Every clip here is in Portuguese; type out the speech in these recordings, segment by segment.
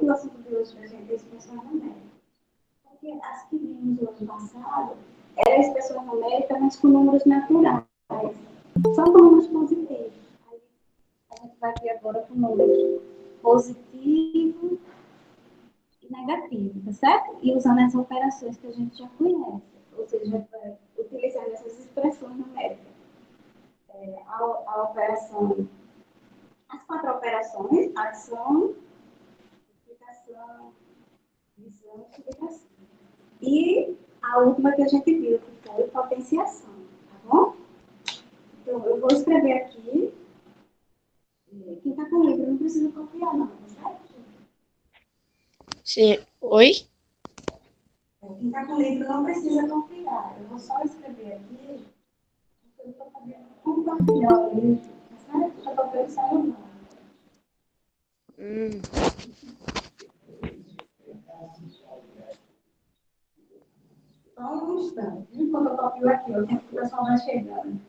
que o assunto de hoje para a gente é expressões numéricas? Porque as que vimos no ano passado eram expressões numéricas, mas com números naturais. Só com números positivos. Aí a gente vai ver agora com números positivos e negativos, tá certo? E usando as operações que a gente já conhece. Ou seja, a gente vai utilizando essas expressões numéricas. A operação, as quatro operações, ação, multiplicação, divisão e subtração. E a última que a gente viu, que foi potenciação, tá bom? Então, eu vou escrever aqui. Quem está com o livro não precisa copiar, não, tá certo? Sim. Oi? Quem está com o livro não precisa copiar. Eu vou só escrever aqui, porque eu estou podendo compartilhar o livro, tá certo? Já estou pensando. Hum. Só um instante. Quando eu copio aqui, o tempo que o pessoal vai chegando.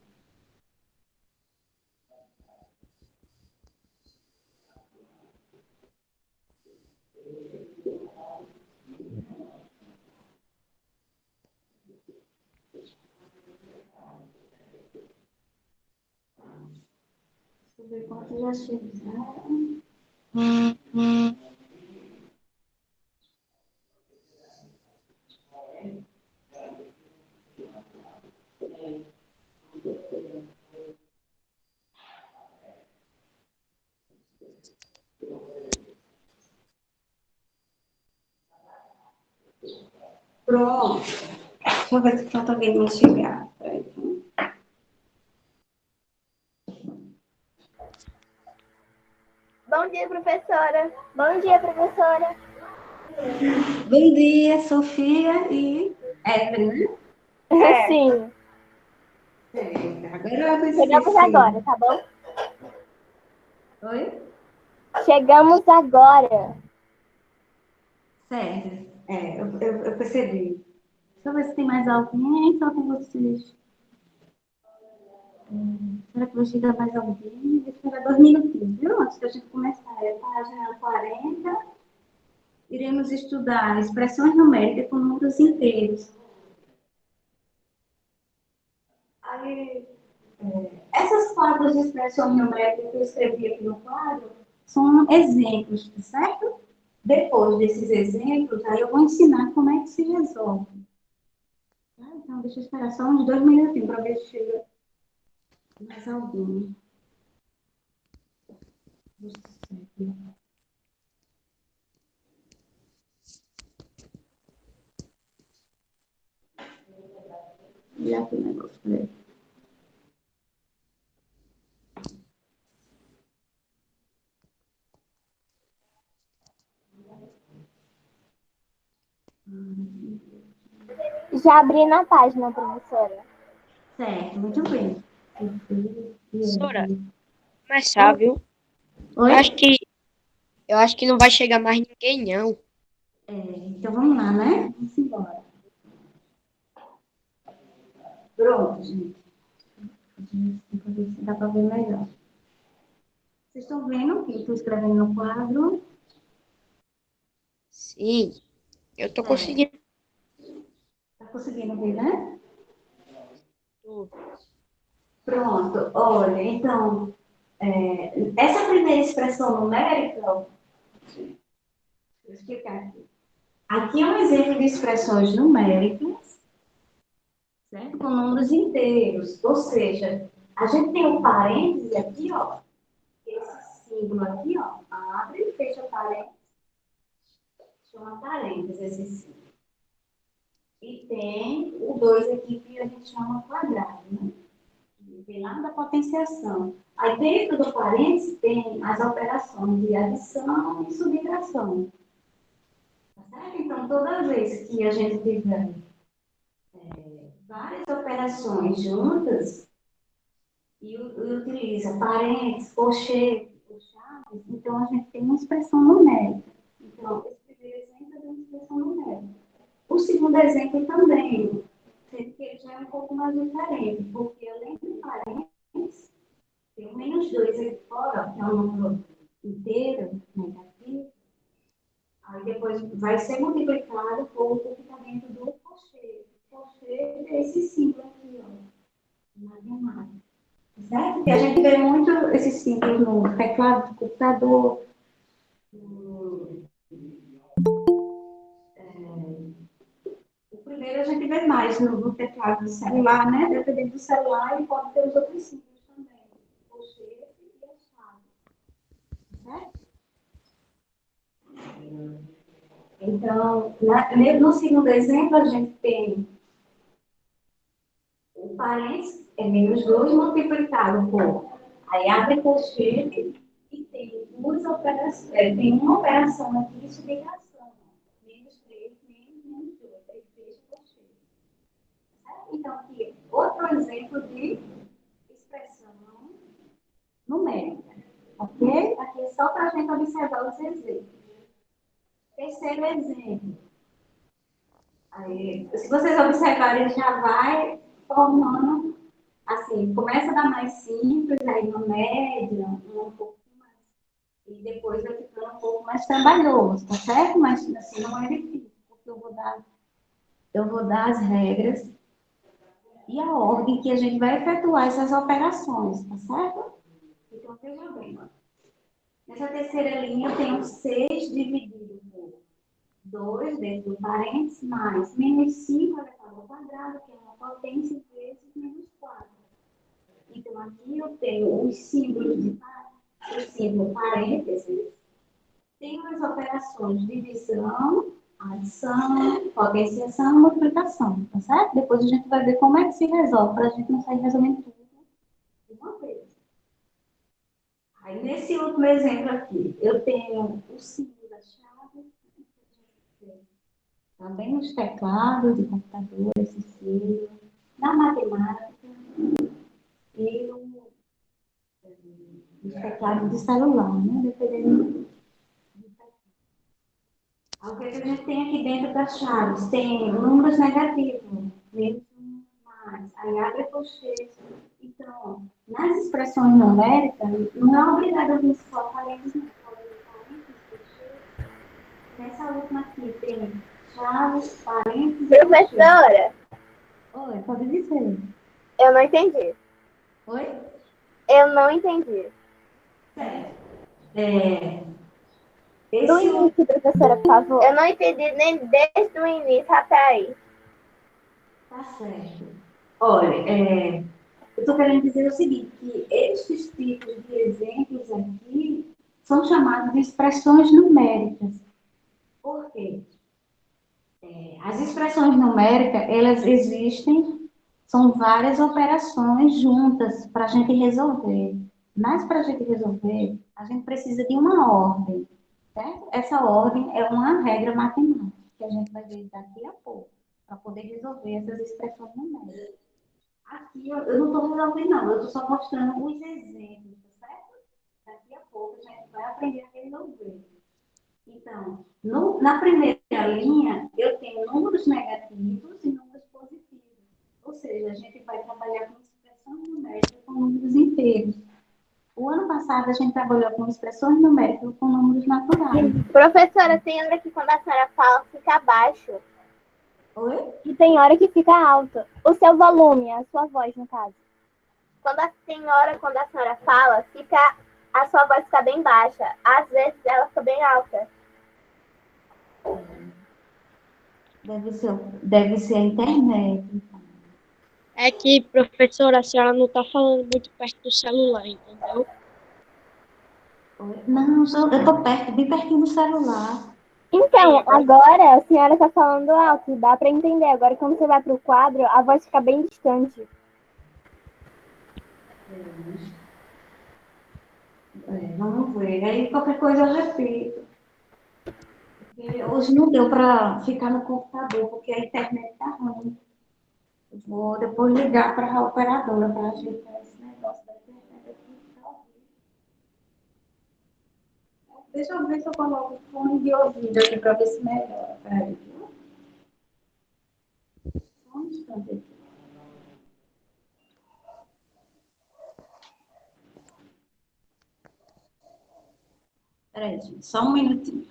Deixa eu ver quanto já chegaram. Pronto. Deixa eu ver se falta alguém me chegar. Peraí. Bom dia, professora. Bom dia, professora. Bom dia, Sofia e Evelyn, né? Sim, Agora eu vou chegamos esquecer. agora, tá bom? Oi? Chegamos agora. Certo. Eu percebi. Deixa eu ver se tem mais alguém. Só tem vocês. Será que vai chegar mais alguém? Vou esperar 2 minutinhos, viu? Antes da gente começar. É página 40. Iremos estudar expressões numéricas com números inteiros. Aí, essas quadras de expressões numéricas que eu escrevi aqui no quadro são exemplos, tá certo? Depois desses exemplos, aí eu vou ensinar como é que se resolve. Tá? Então, deixa eu esperar só uns 2 minutinhos para ver se chega mais algum. Já que o negócio, peraí. Já abri na página, professora. Certo, muito bem. Professora, começar, viu? Eu acho Oi? que, eu acho que não vai chegar mais ninguém, não. Então vamos lá, né? Vamos embora. Pronto, gente. Ver se dá para ver melhor. Vocês estão vendo que eu estou escrevendo no quadro? Sim, eu tô conseguindo. Está conseguindo ver, né? Tudo. Pronto, olha, então, essa primeira expressão numérica, vou explicar aqui. Aqui é um exemplo de expressões numéricas, certo? Com números inteiros, ou seja, a gente tem um parêntese aqui, ó, esse símbolo aqui, ó, abre e fecha parênteses, chama parênteses esse símbolo. E tem o 2 aqui que a gente chama quadrado, né? Vem lá da potenciação. Aí dentro do parênteses tem as operações de adição e subtração. Tá certo? Então, toda vez que a gente tiver várias operações juntas e utiliza parênteses, colchete, ou chaves, então a gente tem uma expressão numérica. Então, esse primeiro exemplo é uma expressão numérica. O segundo exemplo também, sendo que ele já é um pouco mais diferente, porque além de parênteses, tem um -2 aqui fora, que é um número inteiro, negativo. depois vai ser multiplicado por o que está dentro do colchete. O colchete é esse símbolo aqui, ó, matemática. Certo? E a gente vê muito esses símbolos no teclado do computador, no, o primeiro a gente vê mais no teclado do celular, né? Dependendo do celular, e pode ter os outros símbolos também. O colchete e a chave. Certo? Então, no segundo exemplo, a gente tem o parênteses, é menos 2 multiplicado por. Aí abre colchete e tem duas operações, tem uma operação aqui de subtração. Menos 3 menos 2. Aí fecha o colchete. Certo? Então, aqui, outro exemplo de expressão numérica. Ok? Aqui é só para a gente observar os exemplos. Terceiro exemplo. Aí, se vocês observarem, já vai formando, assim, começa a dar mais simples, aí no médio, um pouquinho mais, e depois vai ficando um pouco mais trabalhoso, tá certo? Mas, assim, não é difícil, porque eu vou dar as regras e a ordem que a gente vai efetuar essas operações, tá certo? Então, veja bem, ó. Nessa terceira linha, eu tenho 6 dividido por 2 dentro do parênteses, mais menos 5 elevado ao quadrado, que é uma potência, vezes menos 4. Então, aqui eu tenho os símbolos de o símbolo parênteses, tenho as operações de divisão, adição, potenciação e multiplicação, tá certo? Depois a gente vai ver como é que se resolve, para a gente não sair resolvendo tudo de uma vez. Aí, nesse último exemplo aqui, eu tenho o símbolo da chave, também nos teclados de computador, esse símbolo, na matemática e nos teclados de celular, né? Dependendo do teclado. O que a gente tem aqui dentro das chaves? Tem números negativos, menos um, mais, aí abre colchete. Então, nas expressões numéricas, não é obrigado a vir só parênteses, não pode vir parênteses, colchete. Nessa última aqui tem chaves, parênteses e colchete. Professora, Oi, pode dizer. eu não entendi. Oi? Eu não entendi. Certo. Do Esse início, professora, por favor. Eu não entendi nem desde o início até aí. tá certo. Olha, eu estou querendo dizer o seguinte, que estes tipos de exemplos aqui são chamados de expressões numéricas. Por quê? As expressões numéricas, elas existem, são várias operações juntas para a gente resolver. Mas para a gente resolver, a gente precisa de uma ordem, certo? Essa ordem é uma regra matemática, que a gente vai ver daqui a pouco, para poder resolver essas expressões numéricas. Aqui eu não estou resolvendo, não, eu estou só mostrando os exemplos, tá certo? Daqui a pouco a gente vai aprender a resolver. Então, na primeira linha, eu tenho números negativos e números positivos. Ou seja, a gente vai trabalhar com expressões numéricas com números inteiros. O ano passado, a gente trabalhou com expressões numéricas com números naturais. Professora, tem hora que quando a senhora fala, fica baixo. Oi? E tem hora que fica alto. O seu volume, a sua voz, no caso. Tem hora quando a senhora fala, a sua voz fica bem baixa. Às vezes ela fica bem alta. Deve ser a internet. É que, professora, a senhora não tá falando muito perto do celular, entendeu? Oi? Não, eu estou perto, bem pertinho do celular. Então, Agora agora a senhora tá falando alto, dá pra entender. Agora, quando você vai pro quadro, a voz fica bem distante. Vamos ver. Aí qualquer coisa eu repito. Porque hoje não deu para ficar no computador, porque a internet está ruim. Eu vou depois ligar para a operadora para ajeitar esse negócio da internet aqui. Deixa eu ver se eu coloco o fone de ouvido aqui para ver se melhora. Peraí, viu? Só um instante aqui. Peraí, gente, só um minutinho.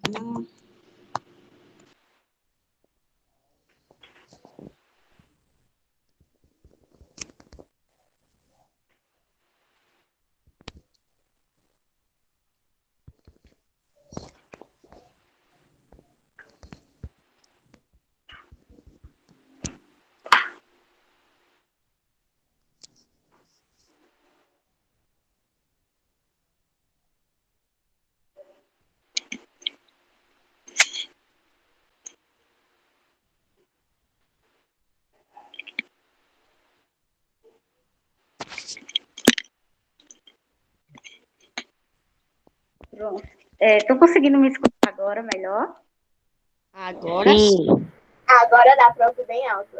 Não. Pronto. Tô conseguindo me escutar agora melhor? Agora sim. Agora dá pra ouvir bem alto.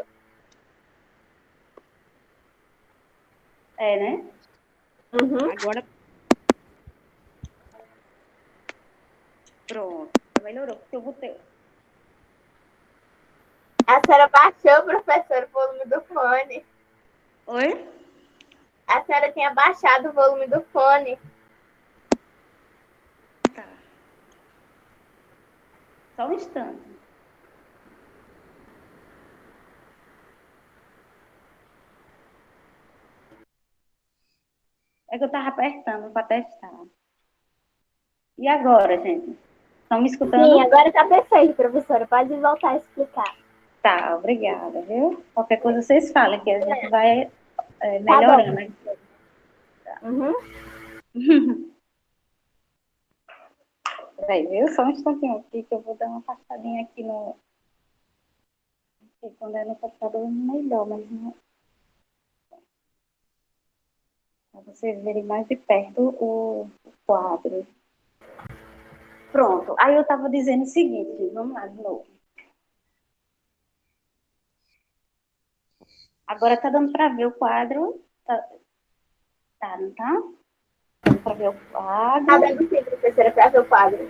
Né? Uhum. Agora Pronto. Melhorou, porque eu botei. A senhora baixou, professor, o volume do fone. Oi? A senhora tinha baixado o volume do fone. Tá. Só um instante. É que eu tava apertando para testar. E agora, gente? Estão me escutando? Sim, agora tá perfeito, professora. Pode voltar a explicar. Tá, obrigada, viu? Qualquer coisa vocês falem, que a gente vai Tá melhorando. bom. Uhum. Peraí, viu? Só um instantinho aqui, que eu vou dar uma passadinha aqui no... Aqui, quando é no computador, é melhor, mas não... Para vocês verem mais de perto o quadro. Pronto. Aí eu estava dizendo o seguinte, gente, vamos lá de novo. Agora tá dando para ver o quadro. Não tá? Dando para ver o quadro. Tá dando sim, professora, pra ver o quadro.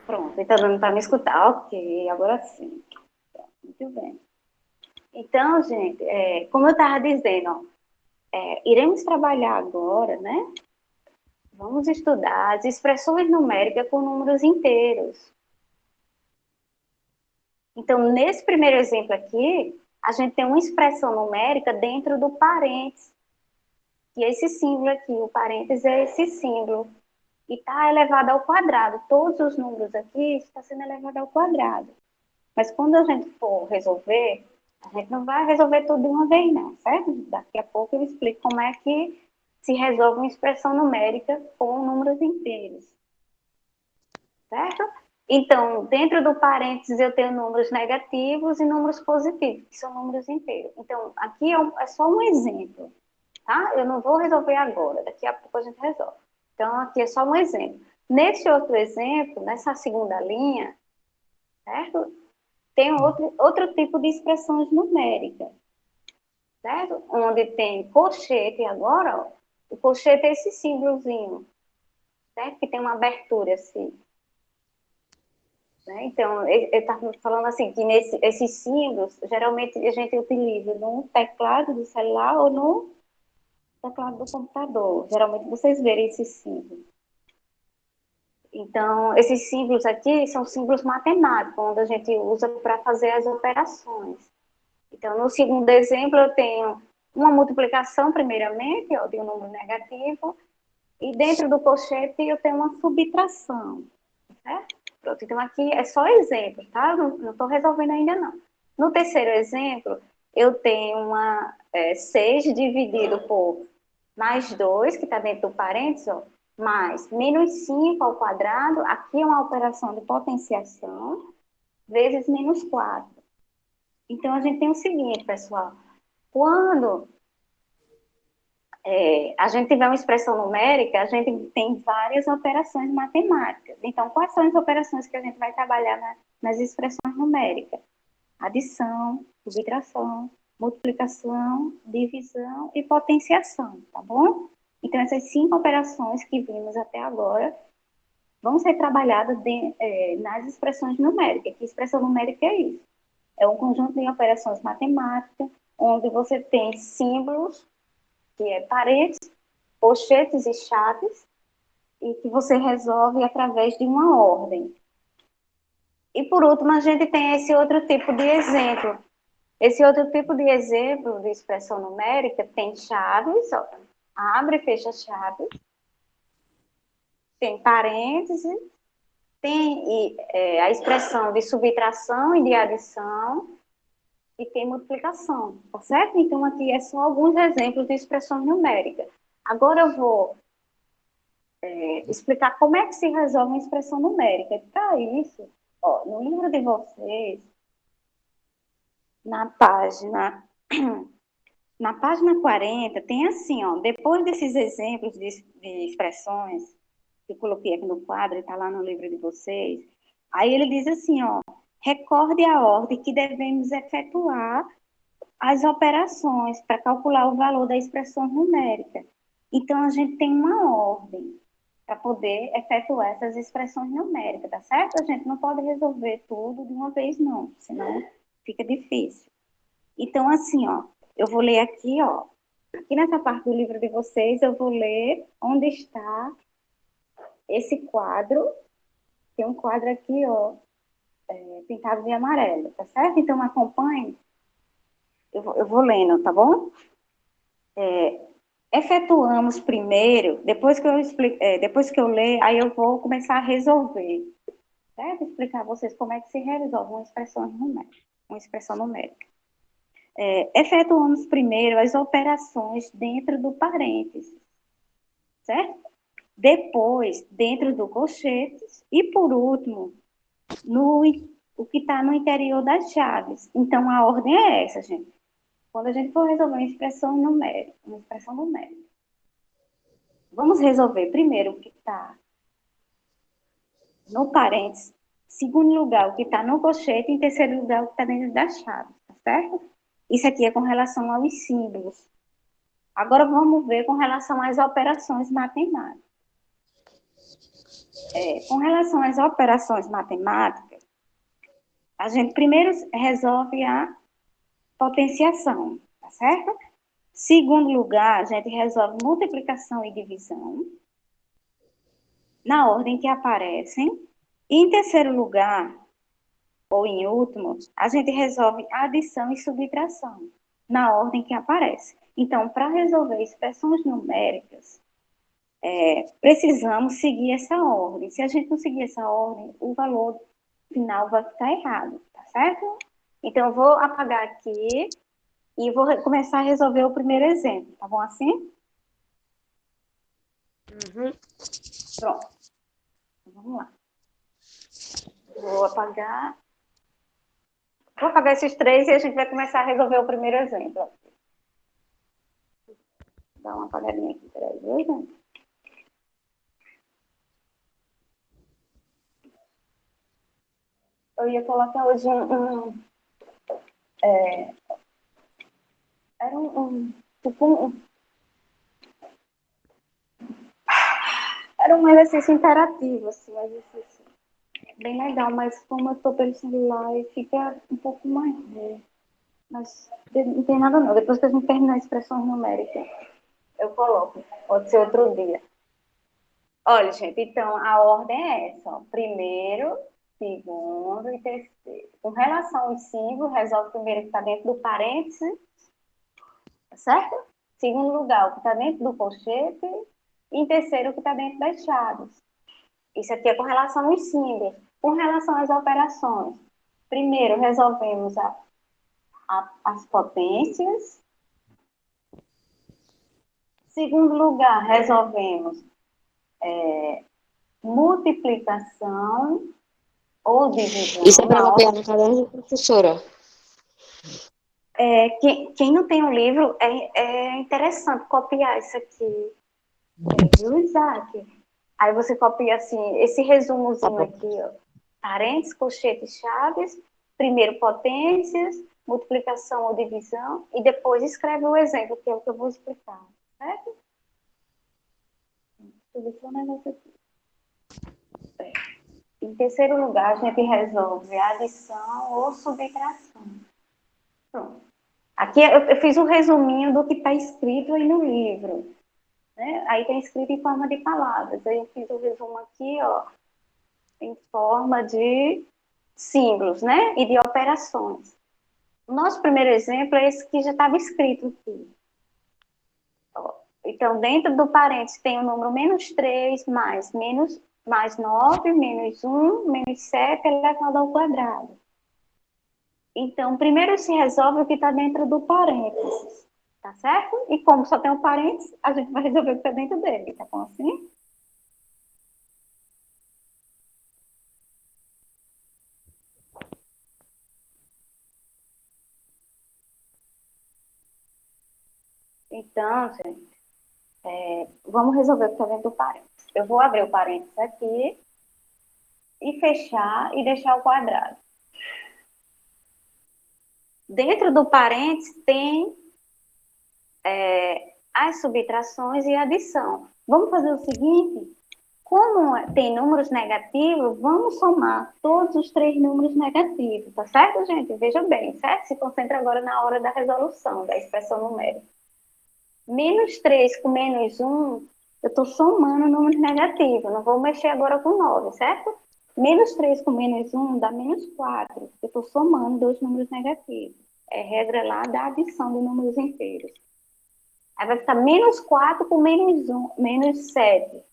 Pronto, e tá dando para me escutar. Ok, agora sim. Pronto, muito bem. Então, gente, como eu estava dizendo, ó, iremos trabalhar agora, né? Vamos estudar as expressões numéricas com números inteiros. Então, nesse primeiro exemplo aqui, a gente tem uma expressão numérica dentro do parênteses. E esse símbolo aqui, o parênteses é esse símbolo. E está elevado ao quadrado. Todos os números aqui estão sendo elevados ao quadrado. Mas quando a gente for resolver, a gente não vai resolver tudo de uma vez, não, certo? Daqui a pouco eu explico como é que se resolve uma expressão numérica com números inteiros. Certo? Então, dentro do parênteses eu tenho números negativos e números positivos, que são números inteiros. Então, aqui é só um exemplo, tá? Eu não vou resolver agora, daqui a pouco a gente resolve. Então, aqui é só um exemplo. Nesse outro exemplo, nessa segunda linha, certo? Tem outro tipo de expressões numéricas, certo? Onde tem colchete agora, ó, o colchete é esse símbolozinho, certo? Que tem uma abertura assim. Né? Então, eu estava falando assim, que esses símbolos, geralmente a gente utiliza no teclado do celular ou no teclado do computador. Geralmente vocês verem esses símbolos. Então, esses símbolos aqui são símbolos matemáticos, onde a gente usa para fazer as operações. Então, no segundo exemplo, eu tenho uma multiplicação, primeiramente, ó, de um número negativo, e dentro do colchete eu tenho uma subtração, certo? Pronto, então aqui é só exemplo, tá? Não estou resolvendo ainda não. No terceiro exemplo, eu tenho 6 dividido por mais 2, que está dentro do parênteses, ó, mais menos 5 ao quadrado, aqui é uma operação de potenciação, vezes menos 4. Então, a gente tem o seguinte, pessoal, quando a gente tiver uma expressão numérica, a gente tem várias operações matemáticas. Então, quais são as operações que a gente vai trabalhar nas expressões numéricas? Adição, subtração, multiplicação, divisão e potenciação, tá bom? Então, essas 5 operações que vimos até agora vão ser trabalhadas nas expressões numéricas. Que expressão numérica é isso? É um conjunto de operações matemáticas, onde você tem símbolos, que é parênteses, colchetes e chaves, e que você resolve através de uma ordem. E por último, a gente tem esse outro tipo de exemplo. Esse outro tipo de exemplo de expressão numérica tem chaves, ó, abre e fecha chaves, tem parênteses, tem a expressão de subtração e de adição, e tem multiplicação, tá certo? Então, aqui é só alguns exemplos de expressões numéricas. Agora eu vou explicar como é que se resolve uma expressão numérica. Para isso, ó, no livro de vocês, na página, na página 40, tem assim, ó, depois desses exemplos de expressões que eu coloquei aqui no quadro, está lá no livro de vocês, aí ele diz assim, ó, recorde a ordem que devemos efetuar as operações para calcular o valor da expressão numérica. Então, a gente tem uma ordem para poder efetuar essas expressões numéricas, tá certo? A gente não pode resolver tudo de uma vez, não, senão fica difícil. Então, assim, ó, eu vou ler aqui, ó, aqui nessa parte do livro de vocês, eu vou ler onde está esse quadro. Tem um quadro aqui, ó, pintado de amarelo, tá certo? Então, acompanhe. Eu vou lendo, tá bom? Efetuamos primeiro, depois que eu ler, aí eu vou começar a resolver, certo? Explicar a vocês como é que se resolve uma expressão numérica. Efetuamos primeiro as operações dentro do parênteses, certo? Depois, dentro do colchetes, e por último, o que está no interior das chaves. Então, a ordem é essa, gente. Quando a gente for resolver uma expressão numérica, vamos resolver primeiro o que está no parênteses, segundo lugar, o que está no colchete, e em terceiro lugar, o que está dentro das chaves, tá certo? Isso aqui é com relação aos símbolos. Agora vamos ver com relação às operações matemáticas. Com relação às operações matemáticas, a gente primeiro resolve a potenciação, tá certo? Segundo lugar, a gente resolve multiplicação e divisão, na ordem que aparecem. E em terceiro lugar, ou em último, a gente resolve adição e subtração, na ordem que aparece. Então, para resolver expressões numéricas, precisamos seguir essa ordem. Se a gente não seguir essa ordem, o valor final vai ficar errado, tá certo? Então, eu vou apagar aqui e vou começar a resolver o primeiro exemplo, tá bom assim? Uhum. Pronto. Então, vamos lá. Vou apagar esses três e a gente vai começar a resolver o primeiro exemplo. Dá uma apagadinha aqui, peraí, viu, gente? Eu ia colocar hoje era era um exercício interativo, assim, um exercício bem legal, mas como eu estou pelo celular, fica um pouco mais mas não tem nada não. Depois que a gente terminar a expressão numérica, eu coloco. Pode ser outro dia. Olha, gente, então a ordem é essa, ó. Primeiro, segundo e terceiro. Com relação aos símbolos, resolve primeiro o que está dentro do parênteses, tá certo? Segundo lugar, o que está dentro do colchete. E em terceiro, o que está dentro das chaves. Isso aqui é com relação aos símbolos. Com relação às operações, primeiro resolvemos as potências. Segundo lugar, resolvemos multiplicação ou divisão. Isso é para copiar no caderno, professora. Quem não tem o livro, é interessante copiar isso aqui. Viu, Isaac? Aí você copia assim, esse resumozinho aqui, ó. Parênteses, colchetes, chaves, primeiro potências, multiplicação ou divisão, e depois escreve o exemplo, que é o que eu vou explicar, certo? Em terceiro lugar, a gente resolve adição ou subtração. Pronto. Aqui eu fiz um resuminho do que está escrito aí no livro. Né? Aí está escrito em forma de palavras. Aí eu fiz o resumo aqui, ó, em forma de símbolos, né? E de operações. O nosso primeiro exemplo é esse que já estava escrito aqui. Então, dentro do parênteses tem o número -3 mais 9, -1, -7 elevado ao quadrado. Então, primeiro se resolve o que está dentro do parênteses, tá certo? E como só tem um parênteses, a gente vai resolver o que está dentro dele, tá bom assim? Então, gente, vamos resolver o que está dentro do parênteses. Eu vou abrir o parênteses aqui e fechar e deixar o quadrado. Dentro do parênteses tem as subtrações e a adição. Vamos fazer o seguinte, como tem números negativos, vamos somar todos os 3 números negativos, tá certo, gente? Veja bem, certo? Se concentra agora na hora da resolução da expressão numérica. -3 com -1, eu estou somando números negativos, não vou mexer agora com 9, certo? -3 com -1 dá -4, eu estou somando 2 números negativos. É regra lá da adição de números inteiros. Aí vai ficar -4 com -7.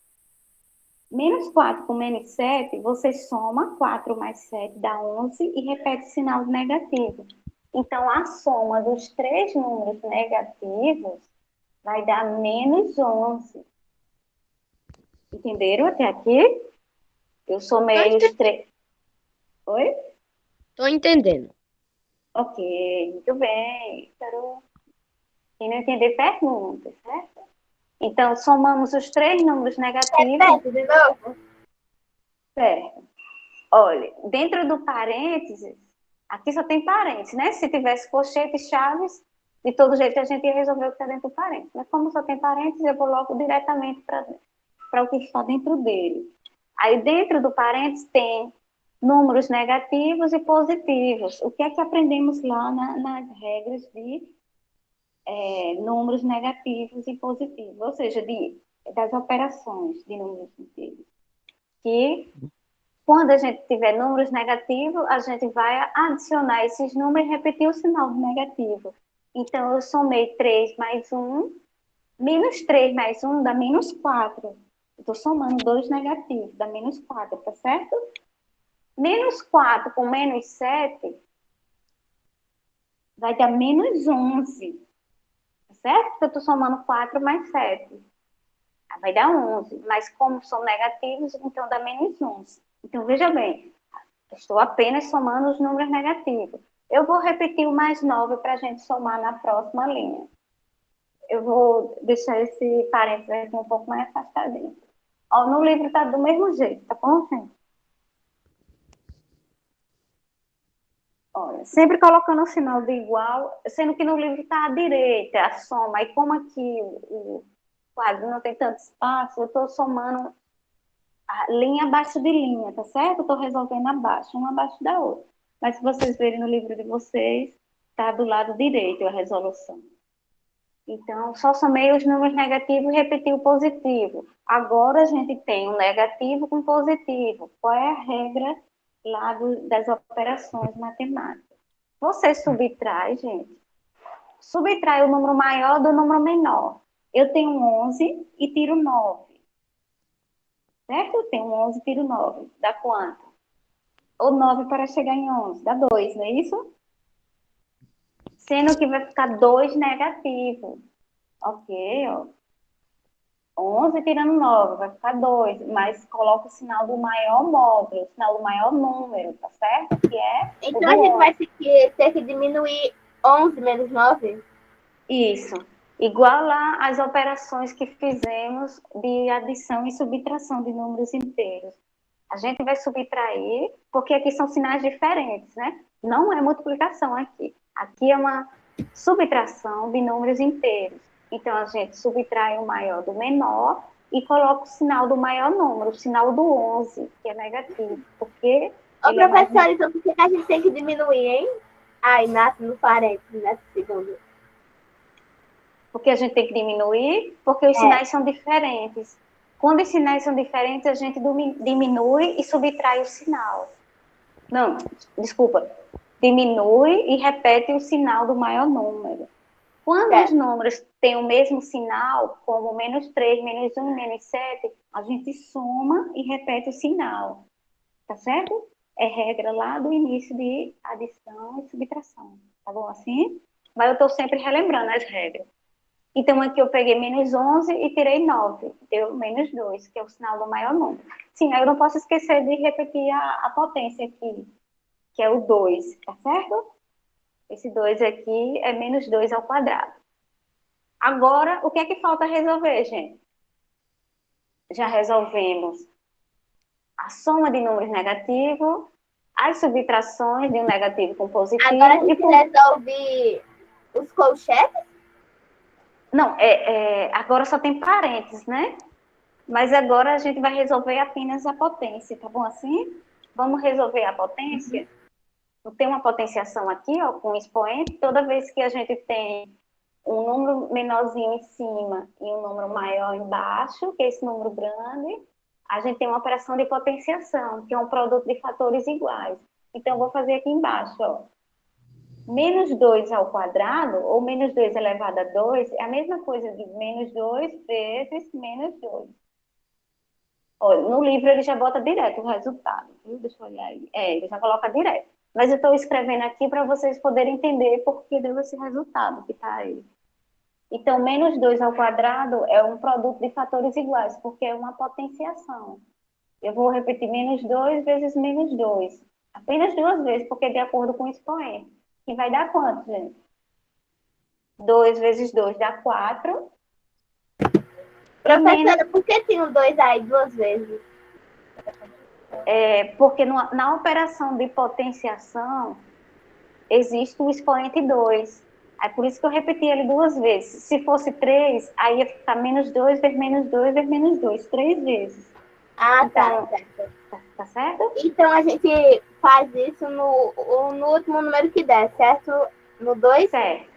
-4 com -7, você soma 4 mais 7 dá 11 e repete o sinal negativo. Então, a soma dos 3 números negativos vai dar -11. Entenderam até aqui? Eu somei os 3. Oi? Tô entendendo. Ok, muito bem. Quero... Quem não entender, pergunta, certo? Então, somamos os 3 números negativos. Repete de novo. Certo. Olha, dentro do parênteses, aqui só tem parênteses, né? Se tivesse colchete e chaves, de todo jeito a gente ia resolver o que está dentro do parênteses. Mas como só tem parênteses, eu vou logo diretamente para o que está dentro dele. Aí dentro do parênteses tem números negativos e positivos. O que é que aprendemos lá nas regras de números negativos e positivos? Ou seja, das operações de números inteiros. Que quando a gente tiver números negativos, a gente vai adicionar esses números e repetir o sinal do negativo. Então, eu somei 3 mais 1, -3 mais 1 dá -4. Estou somando 2 negativos, dá -4, tá certo? -4 com -7 vai dar -11, tá certo? Porque eu estou somando 4 mais 7. Vai dar 11, mas como são negativos, então dá -11. Então, veja bem, estou apenas somando os números negativos. Eu vou repetir o mais 9 para a gente somar na próxima linha. Eu vou deixar esse parênteses aqui um pouco mais afastadinho. Ó, no livro está do mesmo jeito, tá bom, gente? Olha, sempre colocando o sinal de igual, sendo que no livro está à direita, a soma. E como aqui o quadro não tem tanto espaço, eu estou somando linha abaixo de linha, tá certo? Estou resolvendo abaixo, uma abaixo da outra. Mas se vocês verem no livro de vocês, está do lado direito a resolução. Então, só somei os números negativos e repeti o positivo. Agora a gente tem um negativo com positivo. Qual é a regra lá das operações matemáticas? Você subtrai, gente. Subtrai o número maior do número menor. Eu tenho 11 e tiro 9. Certo? Eu tenho 11 e tiro 9. Dá quanto? Ou 9 para chegar em 11? Dá 2, não é isso? Sendo que vai ficar 2 negativo. Ok, ó. 11 tirando 9, vai ficar 2. Mas coloca o sinal do maior módulo, o sinal do maior número, tá certo? Que é então a gente vai ter que diminuir 11 menos 9? Isso. Igual lá as operações que fizemos de adição e subtração de números inteiros. A gente vai subtrair, porque aqui são sinais diferentes, né? Não é multiplicação aqui. Aqui é uma subtração de números inteiros. Então, a gente subtrai o maior do menor e coloca o sinal do maior número, o sinal do 11, que é negativo. Porque Ô, professor, então por que a gente tem que diminuir, hein? Ai, nasce no parênteses, nessa segunda. Porque a gente tem que diminuir, porque os sinais são diferentes. Quando os sinais são diferentes, a gente diminui e subtrai o sinal. Não, desculpa. Diminui e repete o sinal do maior número. Quando os números têm o mesmo sinal, como -3, -1, -7, a gente soma e repete o sinal. Tá certo? É regra lá do início de adição e subtração. Tá bom assim? Mas eu estou sempre relembrando as regras. Então, aqui eu peguei -11 e tirei 9. Deu -2, que é o sinal do maior número. Sim, aí eu não posso esquecer de repetir a potência aqui, que é o 2, tá certo? Esse 2 aqui é -2 ao quadrado. Agora, o que é que falta resolver, gente? Já resolvemos a soma de números negativos, as subtrações de um negativo com positivo. Agora a gente resolve os colchetes? Não, agora só tem parênteses, né? Mas agora a gente vai resolver apenas a potência, tá bom assim? Vamos resolver a potência? Tem uma potenciação aqui, ó, com expoente. Toda vez que a gente tem um número menorzinho em cima e um número maior embaixo, que é esse número grande, a gente tem uma operação de potenciação, que é um produto de fatores iguais. Então, eu vou fazer aqui embaixo, ó. -2 ao quadrado, ou -2 elevado a 2, é a mesma coisa de -2 vezes -2. Olha, no livro ele já bota direto o resultado, viu? Deixa eu olhar aí. Ele já coloca direto. Mas eu estou escrevendo aqui para vocês poderem entender por que deu esse resultado que está aí. Então, -2 ao quadrado é um produto de fatores iguais, porque é uma potenciação. Eu vou repetir -2 vezes -2. Apenas 2 vezes, porque é de acordo com o expoente. Que vai dar quanto, gente? 2 vezes 2 dá 4. Professora, por que tem um 2 aí 2 vezes? Porque na operação de potenciação existe o expoente 2. É por isso que eu repeti ele 2 vezes. Se fosse 3, aí ia ficar -2 vezes -2 vezes -2, 3 vezes. Ah, Então, tá certo. Tá certo? Então a gente faz isso no último número que der, certo? No 2? Certo.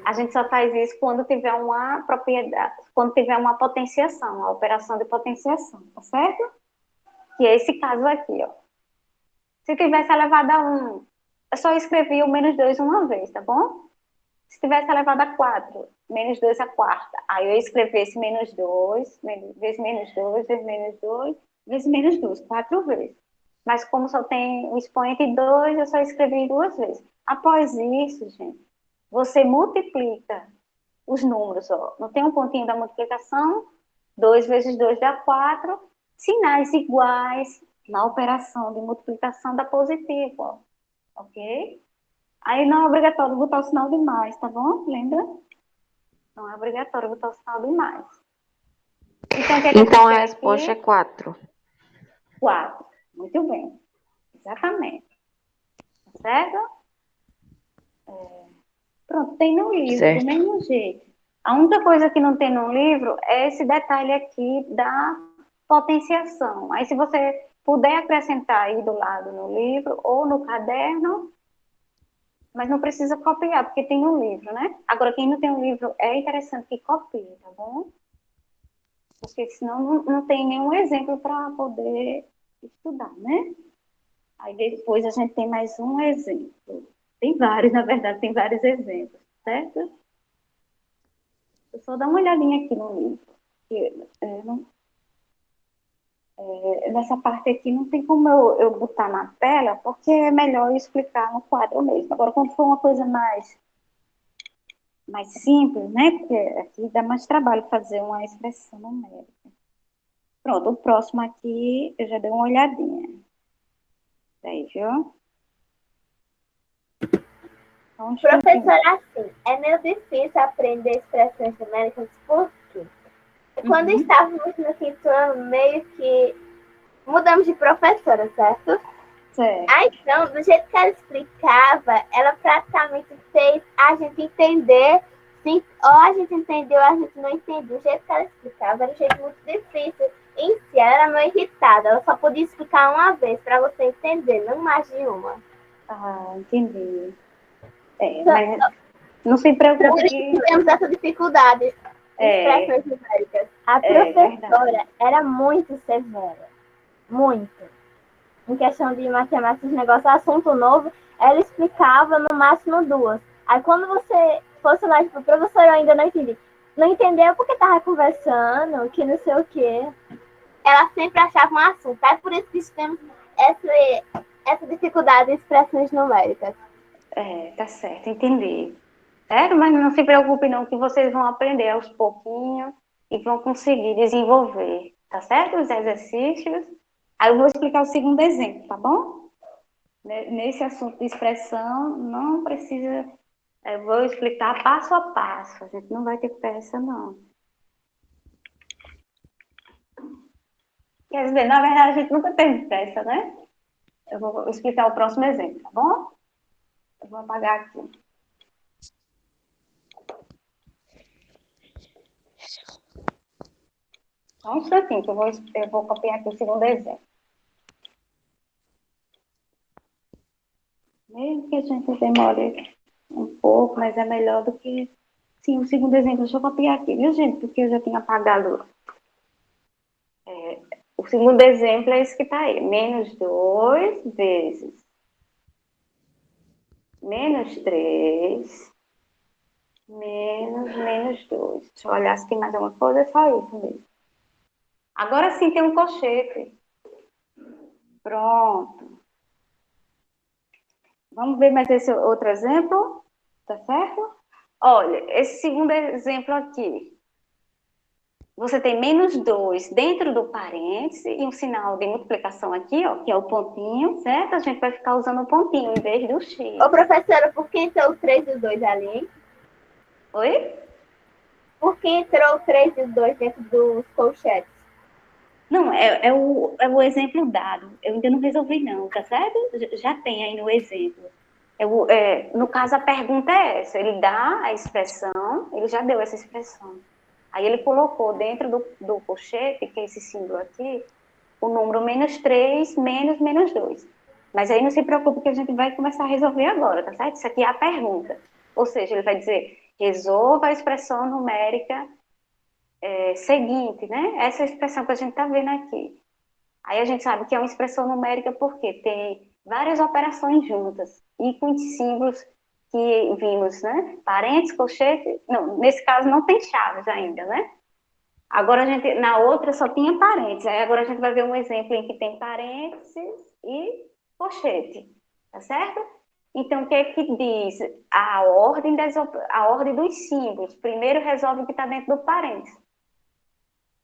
A gente só faz isso quando tiver uma propriedade, quando tiver uma potenciação, a operação de potenciação, tá certo? Que é esse caso aqui, ó. Se tivesse elevado a 1, eu só escrevi o -2 uma vez, tá bom? Se tivesse elevado a 4, -2 a quarta, aí eu escrevi esse -2, vezes -2, vezes -2, vezes -2, 4 vezes. Mas como só tem o expoente 2, eu só escrevi 2 vezes. Após isso, gente, você multiplica os números, ó. Não tem um pontinho da multiplicação? 2 vezes 2 dá 4. Sinais iguais na operação de multiplicação dá positivo, ó. Ok? Aí não é obrigatório botar o sinal de mais, tá bom? Lembra? Não é obrigatório botar o sinal de mais. Então a resposta é 4. 4. Muito bem. Exatamente. Tá certo? Pronto, tem no livro, Certo. do mesmo jeito. A única coisa que não tem no livro é esse detalhe aqui da potenciação. Aí, se você puder acrescentar aí do lado no livro ou no caderno, mas não precisa copiar, porque tem no livro, né? Agora, quem não tem o livro, é interessante que copie, tá bom? Porque senão não tem nenhum exemplo para poder estudar, né? Aí depois a gente tem mais um exemplo. Tem vários, na verdade, tem vários exemplos, certo? Eu só dar uma olhadinha aqui no livro. Nessa parte aqui não tem como eu botar na tela, porque é melhor eu explicar no quadro mesmo. Agora, quando for uma coisa mais simples, né? Porque aqui dá mais trabalho fazer uma expressão numérica. Pronto, o próximo aqui eu já dei uma olhadinha. Aí, viu? Então, Professora, assim, é meio difícil aprender expressões numéricas, por quê? Quando estávamos no quinto ano, meio que mudamos de professora, certo? Certo. Aí, então, do jeito que ela explicava, ela praticamente fez a gente entender, sim, ou a gente entendeu ou a gente não entendeu. O jeito que ela explicava era um jeito muito difícil. Em si, ela era meio irritada. Ela só podia explicar uma vez para você entender, não mais de uma. Ah, entendi. Mas não se preocupe. Por isso tivemos essa dificuldade em expressões numéricas. A professora era muito severa. Muito. em questão de matemática, esse negócio, assunto novo, ela explicava no máximo duas. Aí quando você fosse lá, tipo, professor, eu ainda não entendi. Não entendeu porque tava conversando, que não sei o quê. Ela sempre achava um assunto. É por isso que temos essa dificuldade em expressões numéricas. Tá certo, entendi. Certo? Mas não se preocupe não, que vocês vão aprender aos pouquinhos e vão conseguir desenvolver, tá certo? Os exercícios. Aí eu vou explicar o segundo exemplo, tá bom? Nesse assunto de expressão, não precisa... Eu vou explicar passo a passo. A gente não vai ter pressa, não. Quer dizer, na verdade, a gente nunca teve pressa, né? Eu vou explicar o próximo exemplo, tá bom? Eu vou apagar aqui. Só um instantinho, que eu vou copiar aqui o segundo exemplo. Mesmo que a gente demore um pouco, mas é melhor do que... Sim, o segundo exemplo, deixa eu copiar aqui, viu, gente? Porque eu já tinha apagado. O segundo exemplo é esse que está aí. Menos 2 vezes menos 3 menos 2. Deixa eu olhar se tem mais alguma coisa, é só isso mesmo. Agora sim tem um colchete. Pronto. Vamos ver mais esse outro exemplo? Tá certo? Olha, esse segundo exemplo aqui. Você tem menos 2 dentro do parêntese e um sinal de multiplicação aqui, ó, que é o pontinho, certo? A gente vai ficar usando o pontinho em vez do X. Ô, professora, por que entrou o 3 e o 2 ali? Oi? Por que entrou o 3 e o 2 dentro dos colchetes? Não, é o exemplo dado. Eu ainda não resolvi não, tá certo? Já tem aí no exemplo. No caso, a pergunta é essa. Ele dá a expressão, ele já deu essa expressão. Aí ele colocou dentro do colchete, que é esse símbolo aqui, o número menos 3 menos 2. Mas aí não se preocupe que a gente vai começar a resolver agora, tá certo? Isso aqui é a pergunta. Ou seja, ele vai dizer, resolva a expressão numérica seguinte, né? Essa é a expressão que a gente está vendo aqui. Aí a gente sabe que é uma expressão numérica porque tem várias operações juntas e com símbolos que vimos, né? Parênteses, colchete, não, nesse caso não tem chaves ainda, né? Agora na outra só tinha parênteses, aí agora a gente vai ver um exemplo em que tem parênteses e colchete, tá certo? Então, o que é que diz? A ordem dos símbolos. Primeiro resolve o que está dentro do parênteses.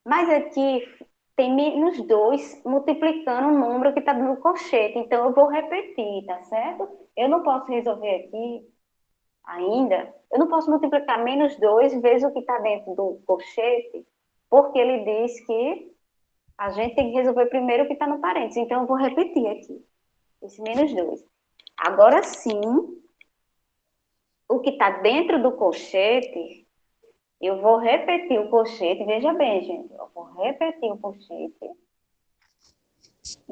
Mas aqui tem menos 2 multiplicando o número que está no colchete. Então, eu vou repetir, tá certo? Eu não posso resolver aqui ainda. Eu não posso multiplicar menos 2 vezes o que está dentro do colchete, porque ele diz que a gente tem que resolver primeiro o que está no parênteses. Então, eu vou repetir aqui, esse menos 2. Agora sim, o que está dentro do colchete, eu vou repetir o colchete. Veja bem, gente, eu vou repetir o colchete.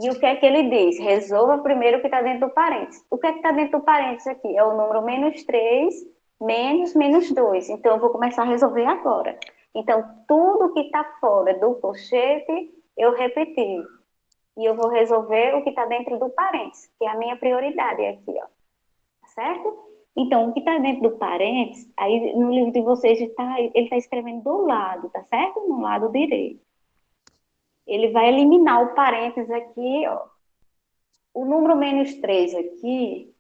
E o que é que ele diz? Resolva primeiro o que está dentro do parênteses. O que é que está dentro do parênteses aqui? É o número menos 3 menos 2. Então, eu vou começar a resolver agora. Então, tudo que está fora do colchete, eu repeti. E eu vou resolver o que está dentro do parênteses, que é a minha prioridade aqui, ó. Tá certo? Então, o que está dentro do parênteses, aí no livro de vocês ele está escrevendo do lado, tá certo? No lado direito. Ele vai eliminar o parênteses aqui, ó. O número menos 3 aqui,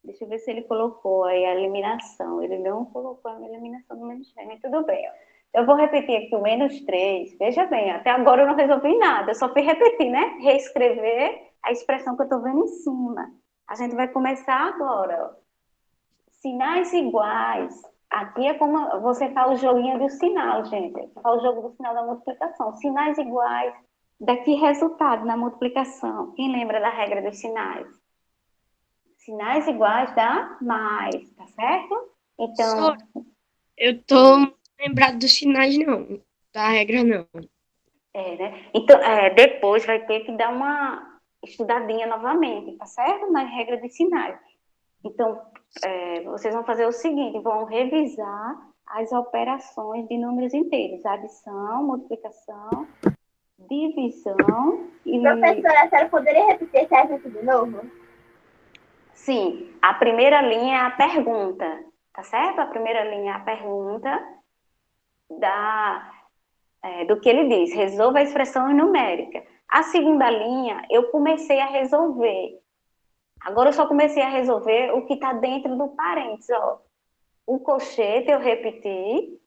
deixa eu ver se ele colocou aí a eliminação. Ele não colocou a eliminação do menos 3, mas tudo bem, ó. Eu vou repetir aqui o menos 3. Veja bem, até agora eu não resolvi nada. Eu só fui repetir, né? Reescrever a expressão que eu estou vendo em cima. A gente vai começar agora, ó. Sinais iguais. Aqui é como você fala o joguinho do sinal, gente. Você fala o jogo do sinal da multiplicação. Sinais iguais. Daqui resultado na multiplicação. Quem lembra da regra dos sinais? Sinais iguais dá mais, tá certo? Então, Eu tô lembrado dos sinais, não. Da regra, não. né? Então, depois vai ter que dar uma estudadinha novamente, tá certo? Na regra dos sinais. Então, vocês vão fazer o seguinte, vão revisar as operações de números inteiros, adição, multiplicação divisão e... Professora, a senhora poderia repetir esse exemplo de novo? Sim, a primeira linha é a pergunta, tá certo? A primeira linha é a pergunta do que ele diz, resolva a expressão numérica. A segunda linha, eu comecei a resolver. Agora eu só comecei a resolver o que está dentro do parênteses, ó. O colchete eu repeti,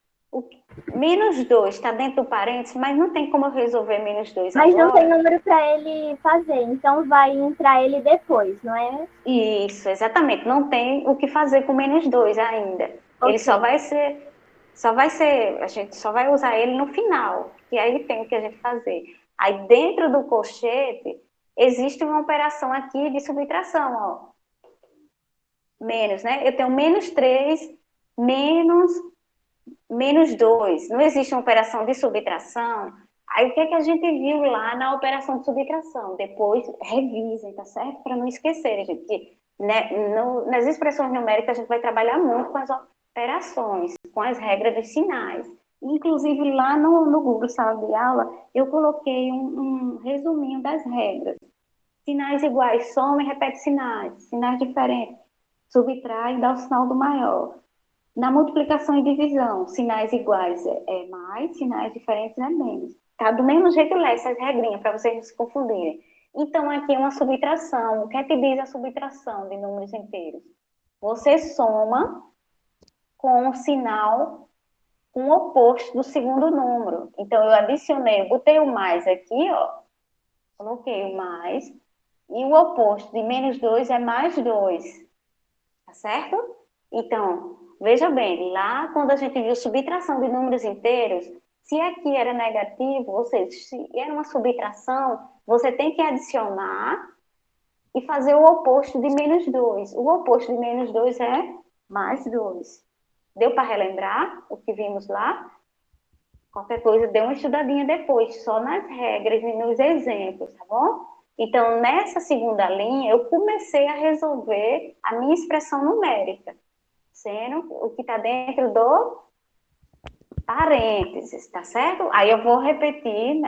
menos 2 está dentro do parênteses, mas não tem como eu resolver menos 2 Mas não tem agora. número para ele fazer, então vai entrar ele depois, não é? Isso, exatamente. Não tem o que fazer com menos 2 ainda. Ele Ok. só vai ser, a gente só vai usar ele no final, que aí tem o que a gente fazer. Aí dentro do colchete, existe uma operação aqui de subtração, ó. Menos, né? Eu tenho menos 3, menos 2. Não existe uma operação de subtração. Aí o que é que a gente viu lá na operação de subtração? Depois revisem, tá certo? Para não esquecerem, gente, que né, nas expressões numéricas a gente vai trabalhar muito com as operações, com as regras dos sinais. Inclusive lá no Google Sala de Aula, eu coloquei um resuminho das regras. Sinais iguais, soma e repete sinais. Sinais diferentes, subtrai e dá o sinal do maior. Na multiplicação e divisão, sinais iguais é mais, sinais diferentes é menos. Tá? Do mesmo jeito, eu leio essas regrinhas para vocês não se confundirem. Então, aqui é uma subtração. O que é que diz a subtração de números inteiros? Você soma com o sinal, com o oposto do segundo número. Então, eu adicionei, botei o mais aqui, ó. Coloquei o mais. E o oposto de menos 2 é mais 2. Tá certo? Então, veja bem, lá quando a gente viu subtração de números inteiros, se aqui era negativo, ou seja, se era uma subtração, você tem que adicionar e fazer o oposto de menos 2. O oposto de menos 2 é mais 2. Deu para relembrar o que vimos lá? Qualquer coisa, dê uma estudadinha depois, só nas regras e nos exemplos, tá bom? Então, nessa segunda linha, eu comecei a resolver a minha expressão numérica, sendo o que está dentro do parênteses, tá certo? Aí eu vou repetir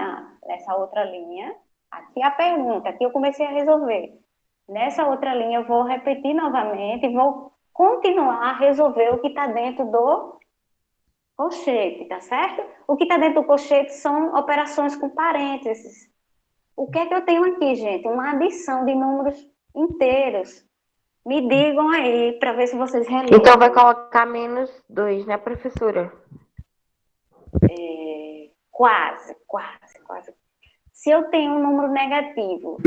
nessa outra linha, aqui a pergunta, aqui eu comecei a resolver. Nessa outra linha eu vou repetir novamente e vou continuar a resolver o que está dentro do colchete, tá certo? O que está dentro do colchete são operações com parênteses. O que é que eu tenho aqui, gente? Uma adição de números inteiros. Me digam aí, para ver se vocês relembram. Então vai colocar menos 2, né, professora? Quase. Se eu tenho um número negativo,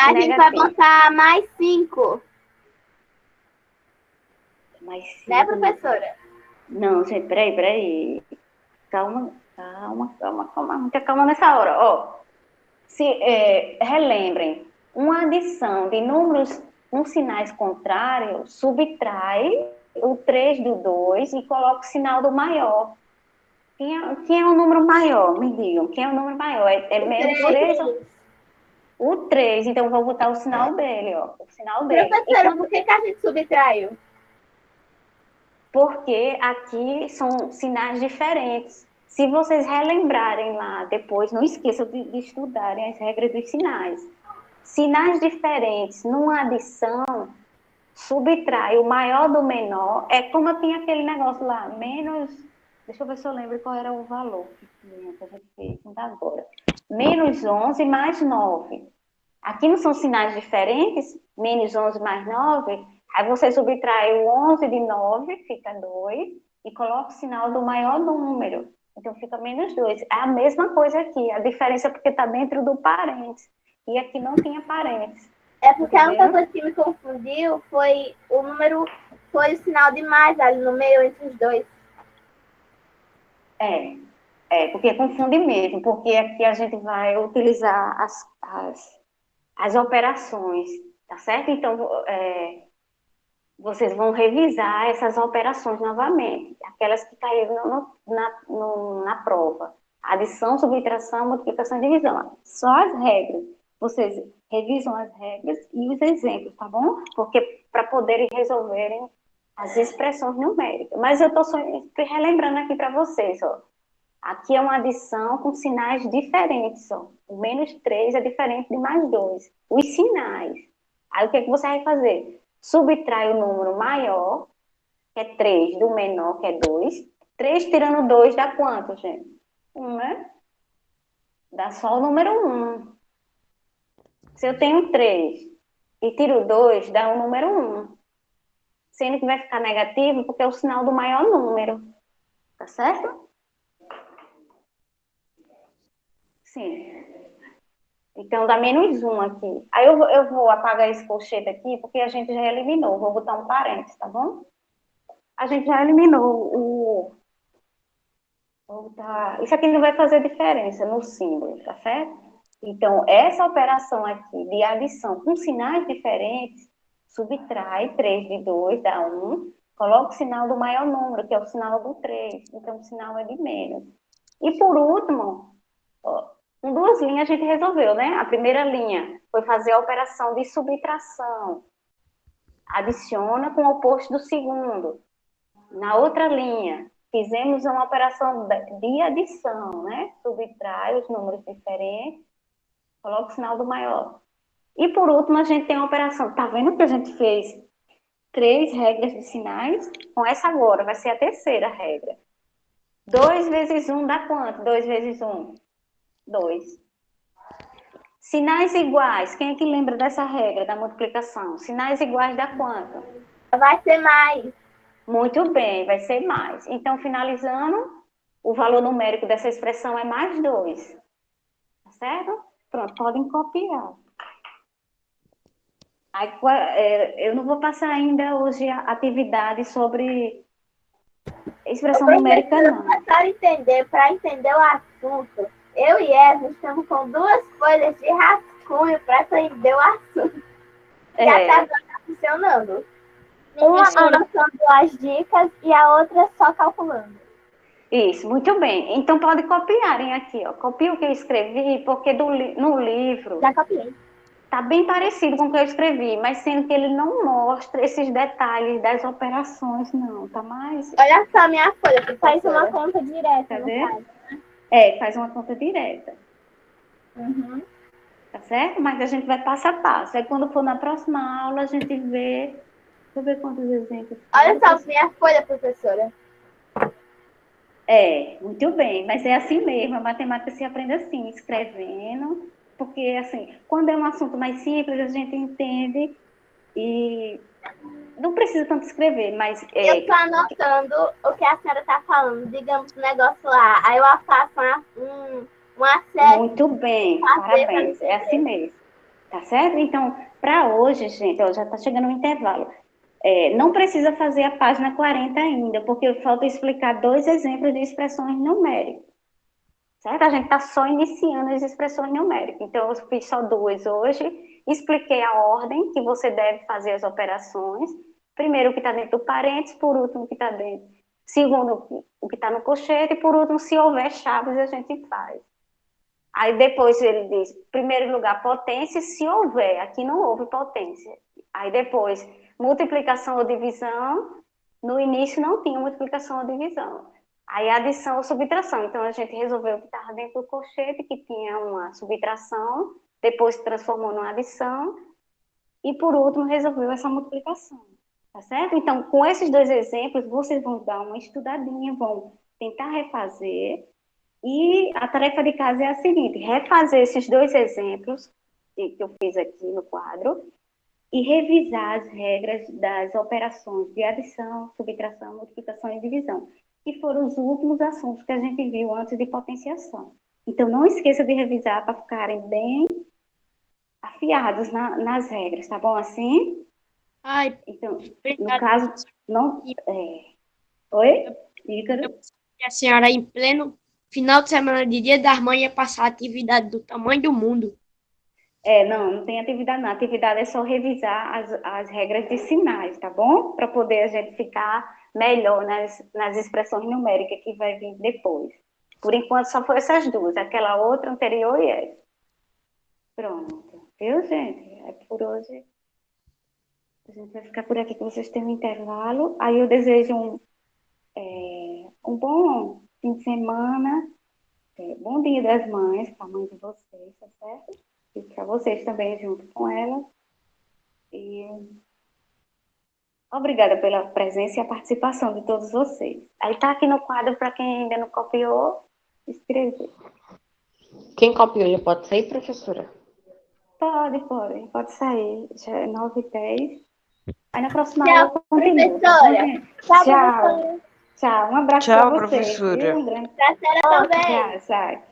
A gente vai botar mais 5, mais né, 5. professora? Não, gente, peraí. Calma, muita calma nessa hora. Ó, relembrem, uma adição de números com sinais contrários subtrai o 3 do 2 e coloca o sinal do maior. Quem é o número maior? Me digam, quem é o número maior? É menos 3? O 3, então eu vou botar o sinal dele, ó. O sinal dele. Professora, por que a gente subtraiu? Porque aqui são sinais diferentes. Se vocês relembrarem lá depois, não esqueçam de estudarem as regras dos sinais. Sinais diferentes numa adição subtrai o maior do menor. É como eu tinha aquele negócio lá, menos... Deixa eu ver se eu lembro qual era o valor que a gente fez, não dá agora. Menos 11 mais 9. Aqui não são sinais diferentes? Menos 11 mais 9. Aí você subtrai o 11 de 9, fica 2, e coloca o sinal do maior número. Então fica menos 2. É a mesma coisa aqui. A diferença é porque está dentro do parênteses. E aqui não tinha parênteses. É porque a única coisa que me confundiu foi o sinal de mais ali no meio entre os dois. Porque confunde mesmo, porque aqui a gente vai utilizar as operações, tá certo? Então, vocês vão revisar essas operações novamente, aquelas que caíram na prova. Adição, subtração, multiplicação e divisão. Só as regras. Vocês revisam as regras e os exemplos, tá bom? Porque para poderem resolverem as expressões numéricas. Mas eu estou só relembrando aqui para vocês, ó. Aqui é uma adição com sinais diferentes, ó. O menos 3 é diferente de mais 2. Os sinais. Aí o que é que você vai fazer? Subtrai o número maior, que é 3, do menor, que é 2. 3 tirando 2 dá quanto, gente? 1, né? Dá só o número 1. Se eu tenho 3 e tiro 2, dá o número 1. Sendo que vai ficar negativo porque é o sinal do maior número. Tá certo? Sim. Então, dá menos 1 aqui. Aí eu vou apagar esse colchete aqui, porque a gente já eliminou. Vou botar um parênteses, tá bom? A gente já eliminou o... Isso aqui não vai fazer diferença no símbolo, tá certo? Então, essa operação aqui de adição com sinais diferentes, subtrai 3 de 2, dá 1. Coloca o sinal do maior número, que é o sinal do 3. Então, o sinal é de menos. E por último, ó, com 2 linhas a gente resolveu, né? A primeira linha foi fazer a operação de subtração. Adiciona com o oposto do segundo. Na outra linha, fizemos uma operação de adição, né? Subtrai os números diferentes, coloca o sinal do maior. E por último, a gente tem a operação. Tá vendo que a gente fez 3 regras de sinais? Com essa agora, vai ser a terceira regra. 2 vezes 1 dá quanto? 2 vezes 1? 2. Sinais iguais. Quem é que lembra dessa regra da multiplicação? Sinais iguais dá quanto? Vai ser mais. Muito bem, vai ser mais. Então, finalizando, o valor numérico dessa expressão é mais 2. Tá certo? Pronto, podem copiar. Aí, eu não vou passar ainda hoje a atividade sobre expressão numérica, não. Para entender o assunto, eu e Eva estamos com 2 folhas de rascunho para entender o assunto. E até agora está funcionando. Uma anotando as dicas e a outra só calculando. Isso, muito bem. Então, pode copiarem aqui, ó. Copia o que eu escrevi, porque no livro Já copiei. tá bem parecido com o que eu escrevi, mas sendo que ele não mostra esses detalhes das operações, não. Tá mais... Olha só minha folha, faz uma conta direta. Cadê? No caso, né? Faz uma conta direta. Uhum. Tá certo? Mas a gente vai passo a passo. Aí, quando for na próxima aula, a gente vê... Deixa eu ver quantos exemplos. Olha só minha folha, professora. Muito bem, mas é assim mesmo, a matemática se aprende assim, escrevendo, porque assim, quando é um assunto mais simples, a gente entende e não precisa tanto escrever, mas... Eu tô anotando o que a senhora tá falando, digamos, o negócio lá, aí eu faço uma série... Muito bem, parabéns, é assim mesmo, tá certo? Então, para hoje, gente, ó, já tá chegando o intervalo. Não precisa fazer a página 40 ainda, porque falta explicar 2 exemplos de expressões numéricas. Certo? A gente está só iniciando as expressões numéricas. Então, eu fiz só 2 hoje, expliquei a ordem que você deve fazer as operações. Primeiro, o que está dentro do parênteses, por último, o que está dentro. Segundo, o que está no colchete, e por último, se houver chaves, a gente faz. Aí depois ele diz, primeiro lugar, potência, se houver. Aqui não houve potência. Aí depois, multiplicação ou divisão. No início não tinha multiplicação ou divisão. Aí adição ou subtração. Então a gente resolveu o que estava dentro do colchete, que tinha uma subtração, depois transformou numa adição, e por último resolveu essa multiplicação. Tá certo? Então, com esses 2 exemplos, vocês vão dar uma estudadinha, vão tentar refazer. E a tarefa de casa é a seguinte: refazer esses 2 exemplos que eu fiz aqui no quadro e revisar as regras das operações de adição, subtração, multiplicação e divisão, que foram os últimos assuntos que a gente viu antes de potenciação. Então, não esqueça de revisar para ficarem bem afiados nas regras, tá bom assim? Ai, Então, obrigada. no caso, não... Oi, Ícaro? Que a senhora, em pleno final de semana de Dia das Mães, ia passar a atividade do tamanho do mundo. Não tem atividade não. A atividade é só revisar as regras de sinais, tá bom? Para poder a gente ficar melhor nas expressões numéricas que vai vir depois. Por enquanto só foi essas 2, aquela outra anterior e essa. Pronto. Viu, gente? Por hoje. A gente vai ficar por aqui, que vocês têm um intervalo. Aí eu desejo um bom fim de semana. Bom Dia das Mães para a mãe de vocês, tá certo? E para vocês também, junto com ela. E obrigada pela presença e a participação de todos vocês. Aí tá aqui no quadro para quem ainda não copiou, escrever. Quem copiou já pode sair, professora? Pode sair. Já é 9h10. Aí na próxima Tchau, aula continua. Tá bom, professora. gente? Tchau, Tchau. professora. Tchau. Um abraço Tchau, para vocês. professora. Viu? Um grande Pra senhora também. tchau.